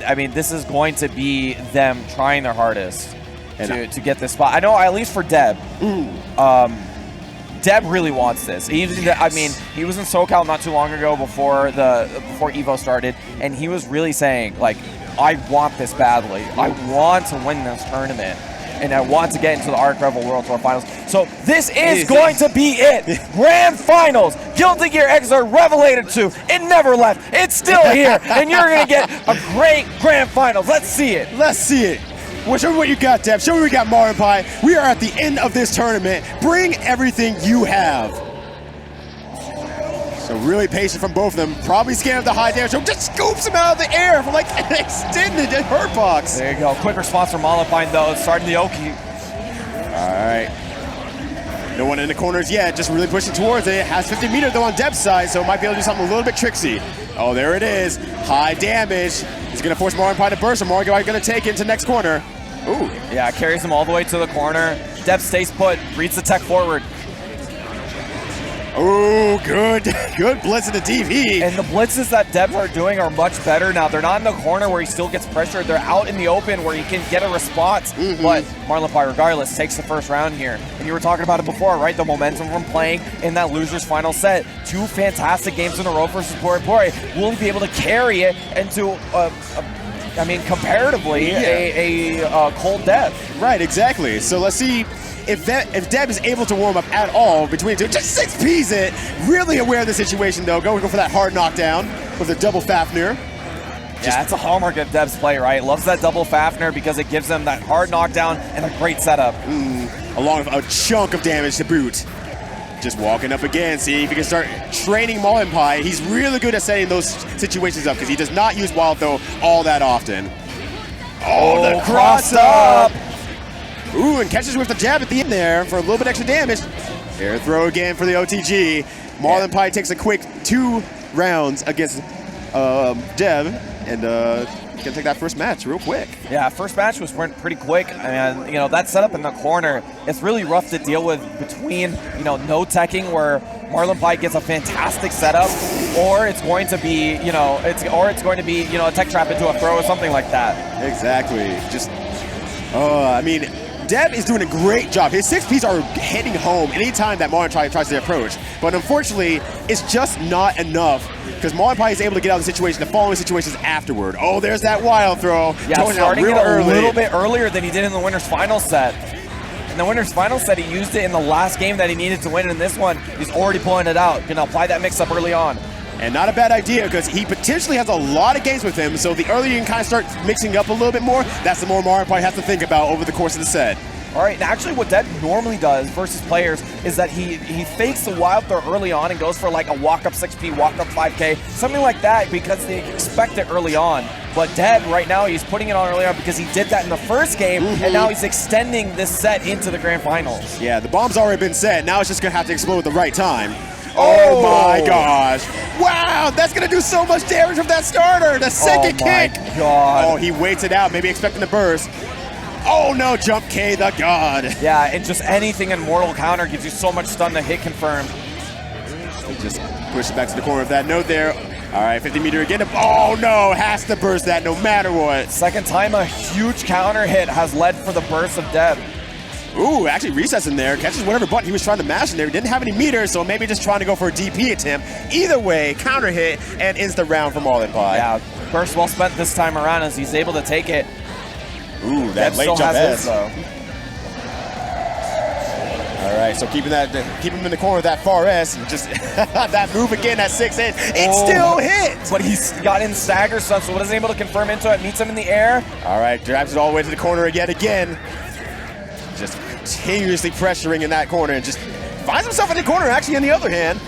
I mean, this is going to be them trying their hardest to get this spot. I know, at least for DEB. DEB really wants this. I mean, he was in SoCal not too long ago before EVO started, and he was really saying, like, I want this badly. I want to win this tournament, and I want to get into the REV World Tour Finals. So this is going to be it. Grand Finals. Guilty Gear Xrd Revelated 2. It never left. It's still here, and you're going to get a great Grand Finals. Let's see it. Let's see it. Well, show me what you got, Deb. Show me what we got, MarlinPie. We are at the end of this tournament. Bring everything you have. So really patient from both of them. Probably scared of the high damage. Just scoops him out of the air from like an extended hurt box. There you go. Quick response from MarlinPie, though. Starting the Oki. All right. No one in the corners yet. Just really pushing towards it. Has 50 meters though on Deb's side, so might be able to do something a little bit tricksy. Oh, there it is. High damage. He's going to force MarlinPie to burst, and MarlinPie going to take it into next corner. Ooh. Yeah, carries him all the way to the corner. Deb stays put, reads the tech forward. Ooh, good blitz in the DP. And the blitzes that Debs are doing are much better now. They're not in the corner where he still gets pressured. They're out in the open where he can get a response. But MarlinPie, regardless, takes the first round here. And you were talking about it before, right? The momentum from playing in that loser's final set. 2 fantastic games in a row versus Pori. Will he be able to carry it into I mean, comparatively, a cold Deb? Right, exactly. So let's see if Deb is able to warm up at all between the two. Just 6Ps it. Really aware of the situation, though. Go for that hard knockdown with a double Fafnir. Yeah, that's a hallmark of Deb's play, right? Loves that double Fafnir because it gives them that hard knockdown and a great setup. Along with a chunk of damage to boot. Just walking up again, see if he can start training MarlinPie. He's really good at setting those situations up because he does not use Wild Throw all that often. Oh, the cross up! Ooh, and catches with the jab at the end there for a little bit extra damage. Air throw again for the OTG. MarlinPie takes a quick 2 rounds against Deb, and gonna take that first match real quick. Yeah, first match was pretty quick, and you know that setup in the corner, it's really rough to deal with between no teching where MarlinPie gets a fantastic setup, or it's going to be a tech trap into a throw or something like that. Exactly. Just I mean, Deb is doing a great job. His 6Ps are hitting home anytime that MarlinPie tries to approach, but unfortunately, it's just not enough because MarlinPie is able to get out of the situation, the following situations afterward. Oh, there's that wild throw. Yeah, starting it a little bit earlier than he did in the winner's final set. In the winner's final set, he used it in the last game that he needed to win. In this one, he's already pulling it out. Gonna apply that mix-up early on. And not a bad idea because he potentially has a lot of games with him, so the earlier you can kind of start mixing up a little bit more, that's the more MarlinPie has to think about over the course of the set. All right, and actually what Deb normally does versus players is that he fakes the wild throw early on and goes for like a walk-up 6P, walk-up 5K, something like that because they expect it early on. But Deb, right now, he's putting it on early on because he did that in the first game, and now he's extending this set into the Grand Finals. Yeah, the bomb's already been set. Now it's just going to have to explode at the right time. Oh my gosh. Wow, that's going to do so much damage with that starter. The second kick. Oh my god. Oh, he waits it out, maybe expecting the burst. Oh no, jump K the god. Yeah, and just anything in Mortal Counter gives you so much stun to hit confirmed. Just push it back to the corner of that note there. All right, 50 meter again. Oh no, has to burst that no matter what. Second time a huge counter hit has led for the burst of Deb. Ooh, actually resets in there. Catches whatever button he was trying to mash in there. He didn't have any meters, so maybe just trying to go for a DP attempt. Either way, counter hit and ends the round for MarlinPie. Yeah, burst well spent this time around as he's able to take it. Ooh, that late jump S. All right, so keep him in the corner of that far S. Just that move again, that 6-8. It still hits! But he's got in stagger stuff, so wasn't able to confirm into it. Meets him in the air. All right, drives it all the way to the corner yet again. Just continuously pressuring in that corner and just finds himself in the corner, actually, on the other hand.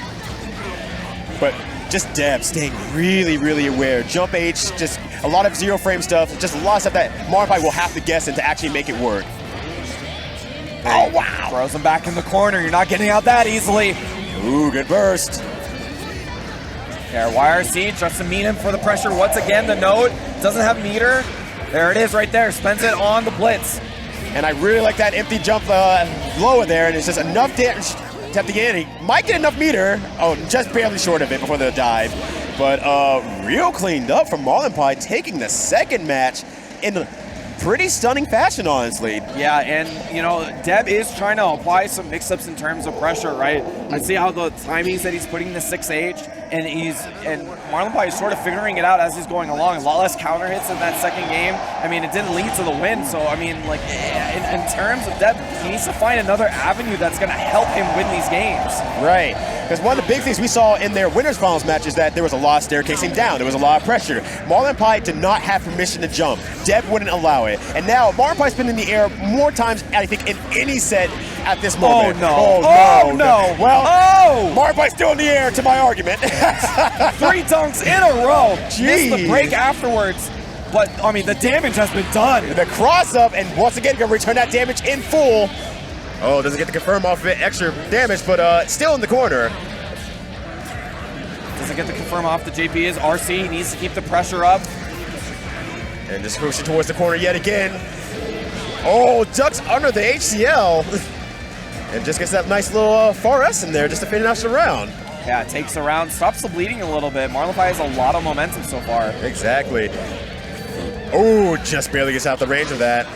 But just Deb staying really, really aware. Jump H, just a lot of zero frame stuff, just a lot of stuff that MarlinPie will have to guess in to actually make it work. Oh, wow. Throws him back in the corner. You're not getting out that easily. Ooh, good burst. There, YRC tries to meet him for the pressure once again. The note doesn't have meter. There it is right there. Spends it on the blitz. And I really like that empty jump lower there, and it's just enough damage to have to get in. He might get enough meter. Oh, just barely short of it before the dive. But real cleaned up from MarlinPie, taking the second match in pretty stunning fashion, honestly. Yeah, and you know, DEB is trying to apply some mix-ups in terms of pressure, right? I see how the timings that he's putting the 6H, and MarlinPie is sort of figuring it out as he's going along. A lot less counter hits in that second game. I mean, it didn't lead to the win, so I mean, like in terms of DEB, he needs to find another avenue that's going to help him win these games. Right, because one of the big things we saw in their winners finals match is that there was a lot of staircasing down. There was a lot of pressure. MarlinPie did not have permission to jump. DEB wouldn't allow it. And now MarlinPie's been in the air more times, I think, in any set at this moment. Oh, no. Oh, no. Well, oh! MarlinPie's still in the air, to my argument. 3 dunks in a row. Jeez. Missed the break afterwards. But, I mean, the damage has been done. The cross-up, and once again, going to return that damage in full. Oh, doesn't get to confirm off of it, extra damage, but still in the corner. Doesn't get to confirm off the JP is RC. He needs to keep the pressure up. And just pushing towards the corner yet again. Oh, ducks under the HCL. And just gets that nice little far S in there just to finish the round. Yeah, takes the round, stops the bleeding a little bit. MarlinPie has a lot of momentum so far. Exactly. Oh, just barely gets out the range of that.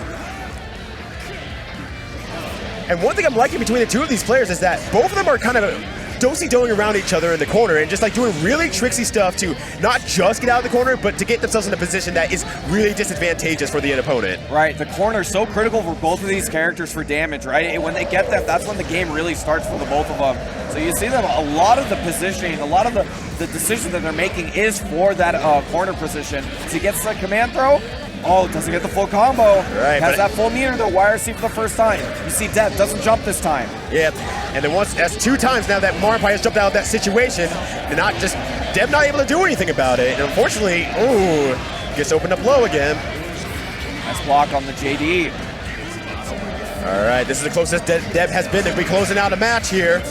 And one thing I'm liking between the two of these players is that both of them are kind of do-si-doing around each other in the corner and just like doing really tricksy stuff to not just get out of the corner, but to get themselves in a position that is really disadvantageous for the opponent. Right, the corner is so critical for both of these characters for damage, right? And when they get that, that's when the game really starts for the both of them. So you see them, a lot of the positioning, a lot of the decision that they're making is for that corner position. So he gets the command throw. Oh, doesn't get the full combo. Right, has that full meter, the YRC for the first time. You see DEB doesn't jump this time. Yeah, and then that's 2 times now that MarlinPie has jumped out of that situation. And not just, DEB not able to do anything about it. And unfortunately, ooh, gets opened up low again. Nice block on the JD. All right, this is the closest DEB has been to be closing out a match here.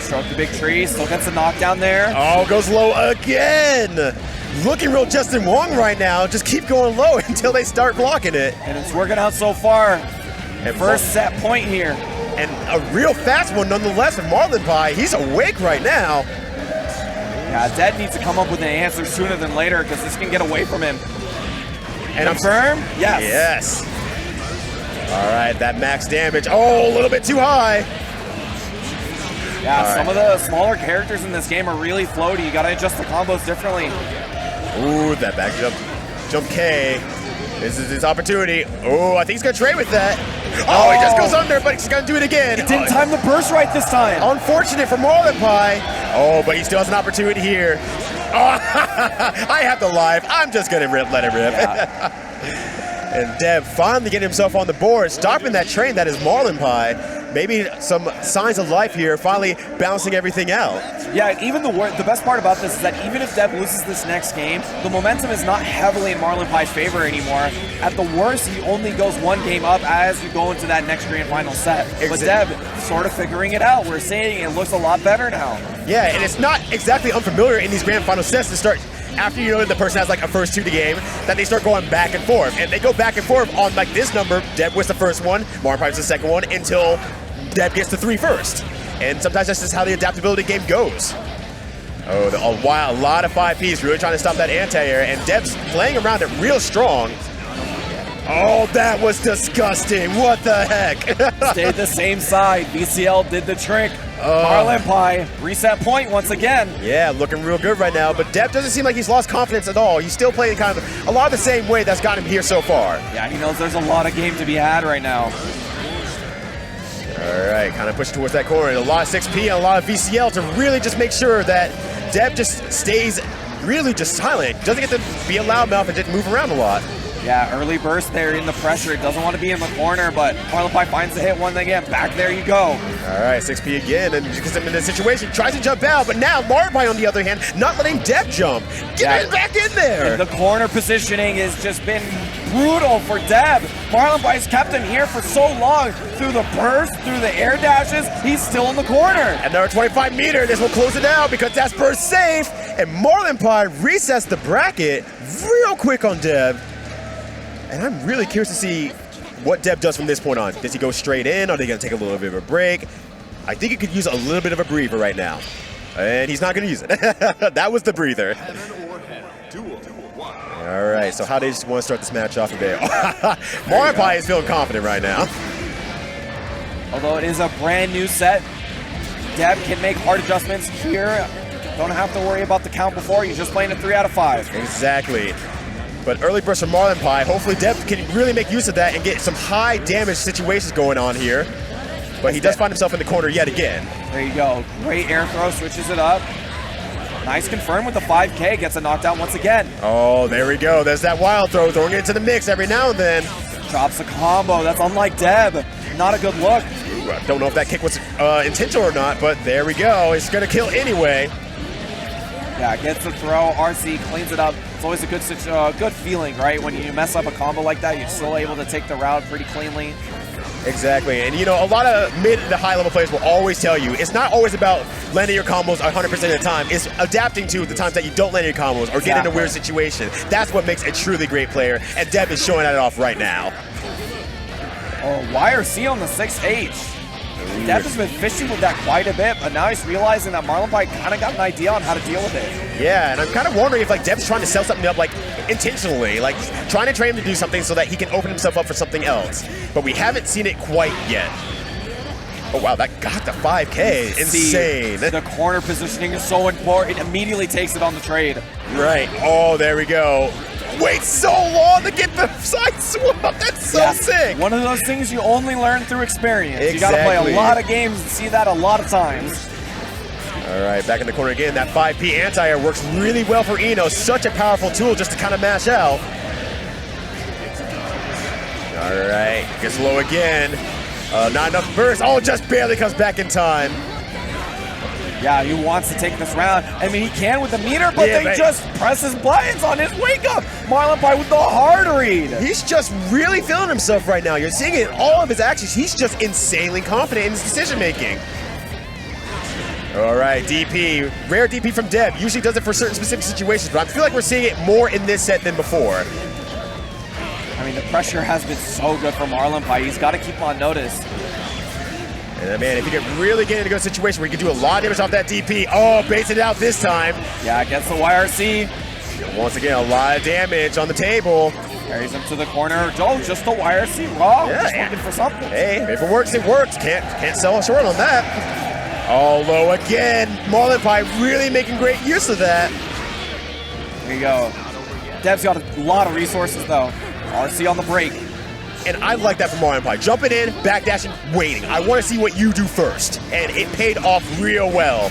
Struck the big tree, still gets a knockdown there. Oh, goes low again. Looking real Justin Wong right now. Just keep going low until they start blocking it. And it's working out so far. And first set point here. And a real fast one nonetheless from MarlinPie. He's awake right now. Yeah, DEB needs to come up with an answer sooner than later because this can get away from him. And confirm? Yes. Yes. All right, that max damage. Oh, a little bit too high. Yeah, some of the smaller characters in this game are really floaty. You gotta adjust the combos differently. Ooh, that back jump K. This is his opportunity. Oh, I think he's gonna trade with that. Oh, he just goes under, but he's gonna do it again. He didn't time the burst right this time. Unfortunate for MarlinPie. Oh, but he still has an opportunity here. Oh, I have the live. I'm just gonna let it rip. Yeah. And DEB finally getting himself on the board, stopping that train that is MarlinPie. Maybe some signs of life here, finally balancing everything out. Yeah, even the best part about this is that even if DEB loses this next game, the momentum is not heavily in MarlinPie's favor anymore. At the worst, he only goes 1 game up as you go into that next grand final set. But DEB sort of figuring it out. We're seeing it looks a lot better now. Yeah, and it's not exactly unfamiliar in these grand final sets to start after you know the person has like a first 2 to game, that they start going back and forth. And they go back and forth on like this number. DEB was the first one, MarlinPie was the second one, until DEB gets to 3 first. And sometimes that's just how the adaptability game goes. Oh, a lot of 5Ps really trying to stop that anti-air, and DEB's playing around it real strong. Oh, that was disgusting. What the heck? Stayed the same side. VCL did the trick. MarlinPie, reset point once again. Yeah, looking real good right now, but DEB doesn't seem like he's lost confidence at all. He's still playing kind of a lot of the same way that's got him here so far. Yeah, he knows there's a lot of game to be had right now. All right, kind of pushing towards that corner. A lot of 6P and a lot of VCL to really just make sure that DEB just stays really just silent. Doesn't get to be a loudmouth and just move around a lot. Yeah, early burst there in the pressure. Doesn't want to be in the corner, but MarlinPie finds the hit one again. Back there you go. All right, 6P again, and gets him in this situation. Tries to jump out, but now MarlinPie, on the other hand, not letting DEB jump. Get him back in there. And the corner positioning has just been brutal for DEB. MarlinPie's kept him here for so long. Through the burst, through the air dashes, he's still in the corner. Another 25 meter. This will close it out because that's burst safe. And MarlinPie resets the bracket real quick on DEB. And I'm really curious to see what DEB does from this point on. Does he go straight in? Are they going to take a little bit of a break? I think he could use a little bit of a breather right now. And he's not going to use it. That was the breather. All right, so how do you just want to start this match off today? MarlinPie is feeling confident right now. Although it is a brand new set, DEB can make hard adjustments here. Don't have to worry about the count before. You're just playing a 3 out of 5. Exactly. But early burst from MarlinPie. Hopefully DEB can really make use of that and get some high damage situations going on here. But he does find himself in the corner yet again. There you go. Great air throw, switches it up. Nice confirm with the 5K, gets a knockdown once again. Oh, there we go. There's that wild throw, throwing it into the mix every now and then. Drops the combo. That's unlike DEB. Not a good look. Ooh, I don't know if that kick was intentional or not, but there we go. It's going to kill anyway. Yeah, gets the throw. RC cleans it up. It's always a good feeling, right? When you mess up a combo like that, you're still able to take the route pretty cleanly. Exactly, and you know, a lot of mid to high level players will always tell you it's not always about landing your combos 100% of the time. It's adapting to the times that you don't land your combos or get in a weird situation. That's what makes a truly great player, and DEB is showing that off right now. Oh, YRC on the 6H. DEB has been fishing with that quite a bit, but now he's realizing that MarlinPie kind of got an idea on how to deal with it. Yeah, and I'm kind of wondering if like DEB's trying to sell something up like intentionally, like trying to train him to do something so that he can open himself up for something else. But we haven't seen it quite yet. Oh wow, that got the 5K. Insane. The corner positioning is so important. It immediately takes it on the trade. Right. Oh, there we go. Wait so long to get the side swap. That's so sick. One of those things you only learn through experience. Exactly. You got to play a lot of games and see that a lot of times. All right, back in the corner again. That 5P anti-air works really well for Eno. Such a powerful tool just to kind of mash out. All right, gets low again. Not enough burst. Oh, just barely comes back in time. Yeah, he wants to take this round. I mean, he can with the meter, but they just press his buttons on his wake-up. MarlinPie with the hard read. He's just really feeling himself right now. You're seeing it in all of his actions. He's just insanely confident in his decision-making. All right, DP. Rare DP from DEB. Usually does it for certain specific situations, but I feel like we're seeing it more in this set than before. I mean, the pressure has been so good for MarlinPie. He's got to keep him on notice. And man, if you can really get in a good situation where you can do a lot of damage off that DP. Oh, baits it out this time. Yeah, gets the YRC. Once again, a lot of damage on the table. Carries him to the corner. Oh, just the YRC raw. Yeah, just looking for something. Hey, if it works, it works. Can't sell short on that. Oh, low again. MarlinPie really making great use of that. There you go. DEB's got a lot of resources, though. RC on the break. And I like that from MarlinPie. Jumping in, backdashing, waiting. I want to see what you do first. And it paid off real well.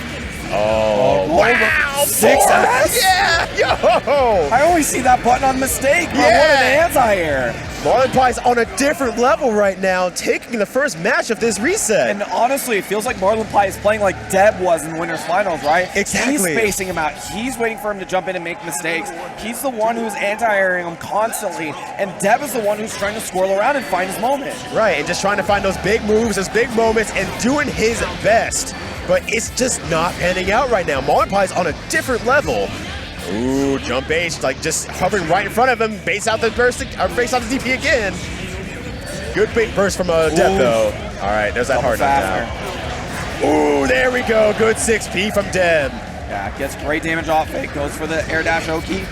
Oh, wow! 6S? Yeah! Yo! I always see that button on mistake, but what an anti-air. MarlinPie's on a different level right now, taking the first match of this reset. And honestly, it feels like MarlinPie is playing like DEB was in Winners Finals, right? Exactly. He's spacing him out. He's waiting for him to jump in and make mistakes. He's the one who's anti-airing him constantly, and DEB is the one who's trying to swirl around and find his moment. Right, and just trying to find those big moves, those big moments, and doing his best. But it's just not panning out right now. MarlinPie's on a different level. Ooh, jump base, like just hovering right in front of him. Base out the burst, or base out the DP again. Good bait burst from DEB though. All right, there's that hard knockdown. Ooh, there we go. Good 6P from DEB. Yeah, gets great damage off it. Goes for the air dash Oki.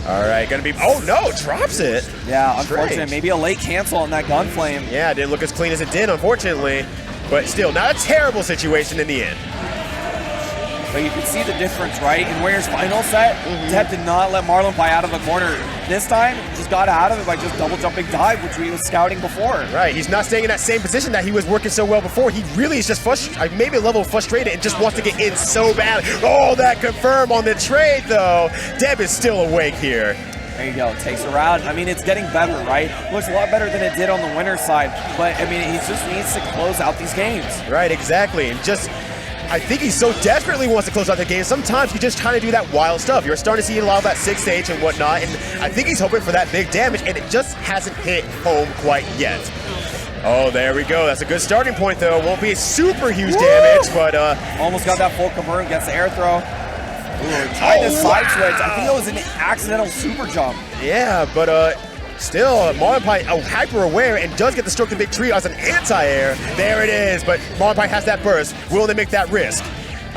All right, gonna be, oh no, drops it. Yeah, unfortunate. Maybe a late cancel on that Gunflame. Yeah, it didn't look as clean as it did, unfortunately. But still, not a terrible situation in the end. But you can see the difference, right? In Winners Final set, DEB did not let MarlinPie out of the corner. This time, just got out of it by just double jumping dive, which we was scouting before. Right, he's not staying in that same position that he was working so well before. He really is just frustrated, maybe a level frustrated and just wants to get in so bad. Oh, that confirm on the trade though. DEB is still awake here. There you go, takes a round. I mean, it's getting better, right? Looks a lot better than it did on the winner's side. But, I mean, he just needs to close out these games. Right, exactly. And just, I think he so desperately wants to close out the game. Sometimes he's just trying to do that wild stuff. You're starting to see a lot of that 6H and whatnot. And I think he's hoping for that big damage, and it just hasn't hit home quite yet. Oh, there we go. That's a good starting point, though. Won't be a super huge damage, but... almost got that full convert, gets the air throw. Ooh, tried to side switch. I think that was an accidental super jump. Yeah, but still, MarlinPie hyper aware and does get the stroke the big tree as an anti-air. There it is, but MarlinPie has that burst. Will they make that risk?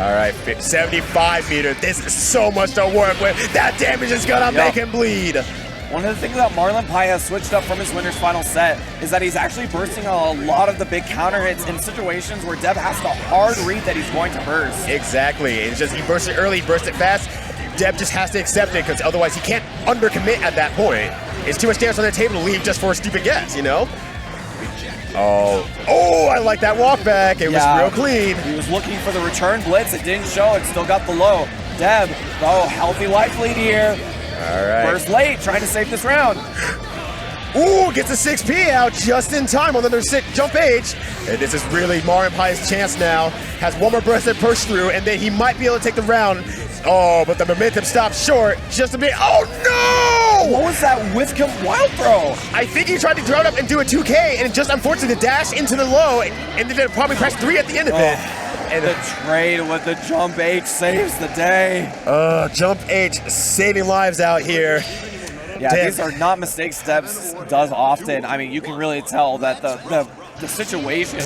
All right, 75 meter. This is so much to work with. That damage is gonna make him bleed. One of the things that MarlinPie has switched up from his winner's final set is that he's actually bursting a lot of the big counter hits in situations where Deb has to hard read that he's going to burst. Exactly. It's just he bursts it early, he bursts it fast. Deb just has to accept it because otherwise he can't undercommit at that point. It's too much damage on the table to leave just for a stupid guess, you know? Oh, I like that walk back. It was real clean. He was looking for the return blitz. It didn't show. It still got the low. Deb, healthy life lead here. All right. Burst late, trying to save this round. Ooh, gets a 6P out just in time on another jump H. And this is really MarlinPie's chance now. Has one more burst that push through, and then he might be able to take the round. Oh, but the momentum stops short just a bit. Oh, no! What was that with wild throw? I think he tried to throw it up and do a 2K, and just unfortunately the dash into the low, and then probably press 3 at the end of it. And the trade with the jump H saves the day. Jump H saving lives out here. Yeah, these are not mistakes Deb does often. I mean, you can really tell that the situation,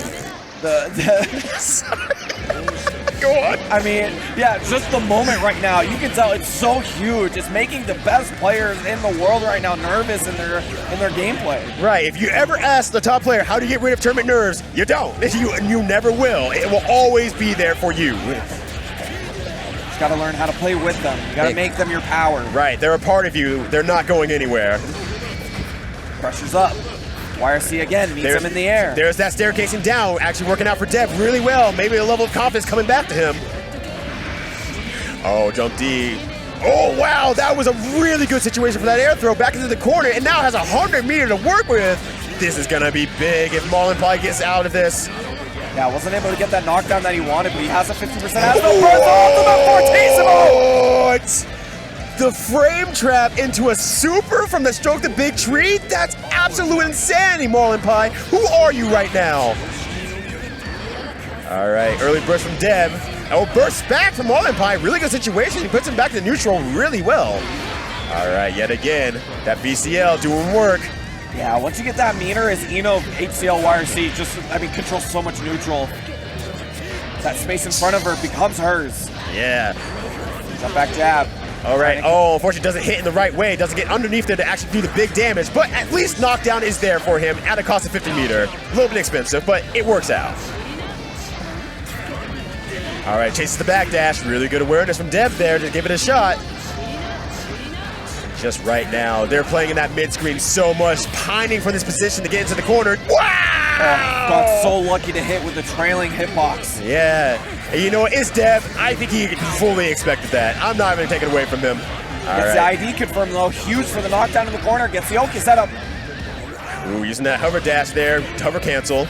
Go on. I mean, yeah, just the moment right now, you can tell it's so huge. It's making the best players in the world right now nervous in their gameplay. Right. If you ever ask the top player how to get rid of tournament nerves, you don't. You never will. It will always be there for you. Just got to learn how to play with them. You got to make them your power. Right. They're a part of you. They're not going anywhere. Pressure's up. YRC again meets him in the air. There's that staircasing down, actually working out for Deb really well. Maybe a level of confidence coming back to him. Oh, jump D. Oh, wow, that was a really good situation for that air throw back into the corner, and now has 100 meter to work with. This is gonna be big if MarlinPie gets out of this. Yeah, wasn't able to get that knockdown that he wanted, but he has a 50%. Has no burst. What? The frame trap into a super from the stroke the big tree? That's absolute insanity, MarlinPie. Who are you right now? All right, early burst from Deb. Oh, burst back from MarlinPie. Really good situation. He puts him back to neutral really well. All right, yet again, that VCL doing work. Yeah, once you get that meter, as Eno HCL YRC controls so much neutral. That space in front of her becomes hers. Yeah. Jump back jab. All right. Oh, unfortunately, doesn't hit in the right way. Doesn't get underneath there to actually do the big damage. But at least knockdown is there for him at a cost of 50 meter. A little bit expensive, but it works out. All right, chases the backdash. Really good awareness from Deb there to give it a shot. Just right now, they're playing in that mid screen so much, pining for this position to get into the corner. Wow! Got so lucky to hit with the trailing hitbox. Yeah. And you know what? It's Deb. I think he fully expected that. I'm not even taking it away from him. Gets the ID confirmed though. Huge for the knockdown in the corner. Gets the Oki setup. Ooh, using that hover dash there. Hover cancel.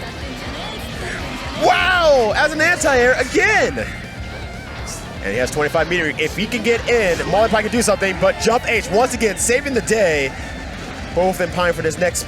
Wow! As an anti-air again. And he has 25 meter. If he can get in, MarlinPie can do something, but jump H once again saving the day. Both in pine for this next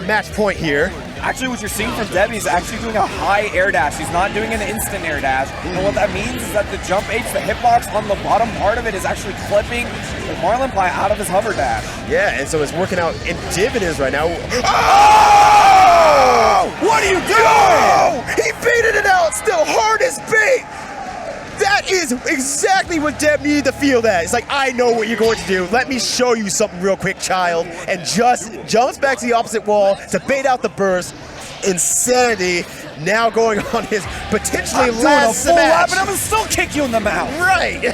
match point here. Actually, what you're seeing from Deb, he's actually doing a high air dash. He's not doing an instant air dash. And what that means is that the jump H, the hitbox on the bottom part of it is actually clipping the MarlinPie out of his hover dash. Yeah, and so it's working out in dividends right now. Oh! What are you doing? Oh! He baited it out, still hard as bait. That is exactly what Deb needed to feel that. It's like, I know what you're going to do. Let me show you something real quick, child. And just jumps back to the opposite wall to bait out the burst. Insanity now going on his potentially last match. And I'm going to still kick you in the mouth. Right.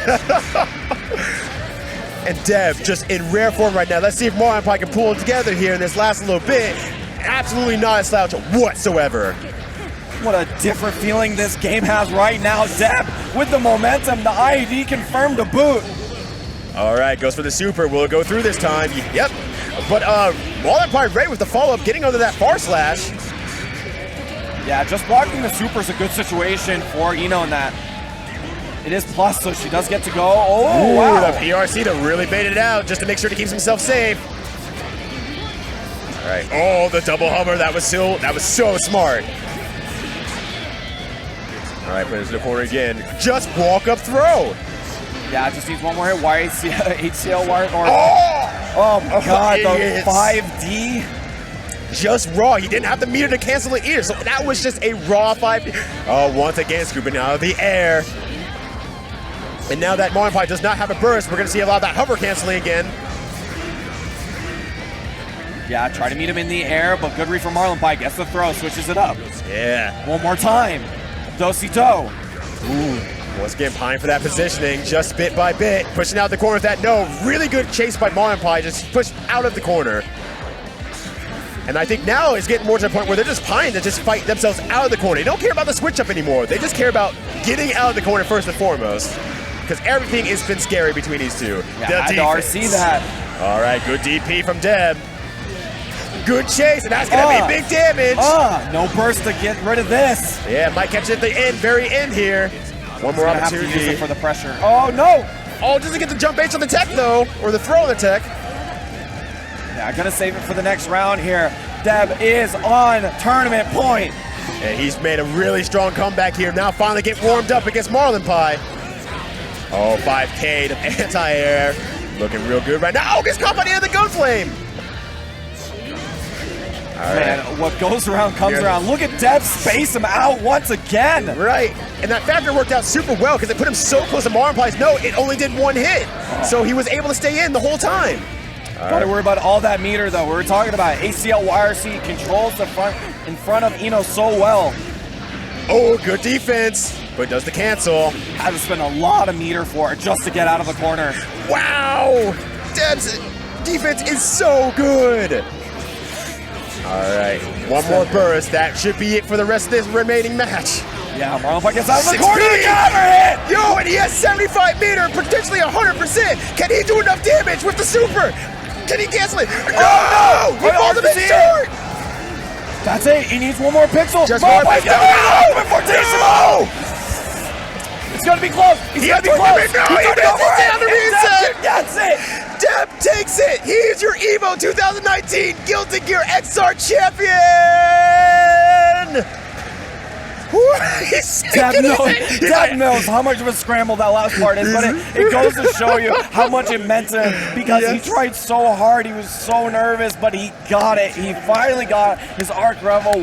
And Deb just in rare form right now. Let's see if MarlinPie can pull it together here in this last little bit. Absolutely not a slouch whatsoever. What a different feeling this game has right now. Deb with the momentum, the IED confirmed to boot. All right, goes for the super. Will it go through this time? Yep. But MarlinPie ready with the follow-up, getting under that far slash. Yeah, just blocking the super is a good situation for Eno in that. It is plus, so she does get to go. Oh, ooh, wow. The PRC to really bait it out just to make sure to keep himself safe. All right. Oh, the double hover. That was so smart. All right, put it to the corner again. Just walk up throw. Yeah, just needs one more hit. HCL wire. Oh my God, the 5D. Just raw. He didn't have the meter to cancel it either, so that was just a raw 5D. Oh, once again, scooping out of the air. And now that MarlinPie does not have a burst, we're going to see a lot of that hover canceling again. Yeah, try to meet him in the air, but good read from MarlinPie. Gets the throw, switches it up. Yeah. One more time. Do-si-do. Ooh. Once again, Pine for that positioning, just bit by bit. Pushing out the corner with that no. Really good chase by MarlinPie, just pushed out of the corner. And I think now it's getting more to the point where they're just Pine to just fight themselves out of the corner. They don't care about the switch up anymore. They just care about getting out of the corner first and foremost. Because everything has been scary between these two. Yeah, the RC that. All right, good DP from DEB. Good chase, and that's going to be big damage. No burst to get rid of this. Yeah, might catch it at the end, very end here. One more opportunity. Have to use it for the pressure. Oh, no. Oh, doesn't get the jump H on the tech, though, or the throw on the tech. Yeah, gonna save it for the next round here. DEB is on tournament point. And he's made a really strong comeback here. Now finally get warmed up against MarlinPie. Oh, 5K to anti-air. Looking real good right now. Oh, gets caught by the end of the gunflame. All right. Man, what goes around comes around. Look at DEB space him out once again. Right. And that factor worked out super well because it put him so close to MarlinPie's note, it only did one hit. So he was able to stay in the whole time. Gotta worry about all that meter though. We were talking about ACL YRC controls the front in front of Eno so well. Oh, good defense, but does the cancel. Had to spend a lot of meter for it just to get out of the corner. Wow! DEB's defense is so good. All right, one more burst. That should be it for the rest of this remaining match. Yeah, MarlinPie gets out of the corner. Counter hit! Yo, and he has 75 meter, potentially 100%. Can he do enough damage with the super? Can he cancel it? No! He falls a bit short! That's it. He needs one more pixel. Just more pixel. No! It's gonna be close. He's gonna be close. He misses down the reset. That's it. DEB takes it. He's your EVO 2019 Guilty Gear XR champion. DEB knows how much of a scramble that last part is, but it goes to show you how much it meant to him because he tried so hard. He was so nervous, but he got it. He finally got his arc revel.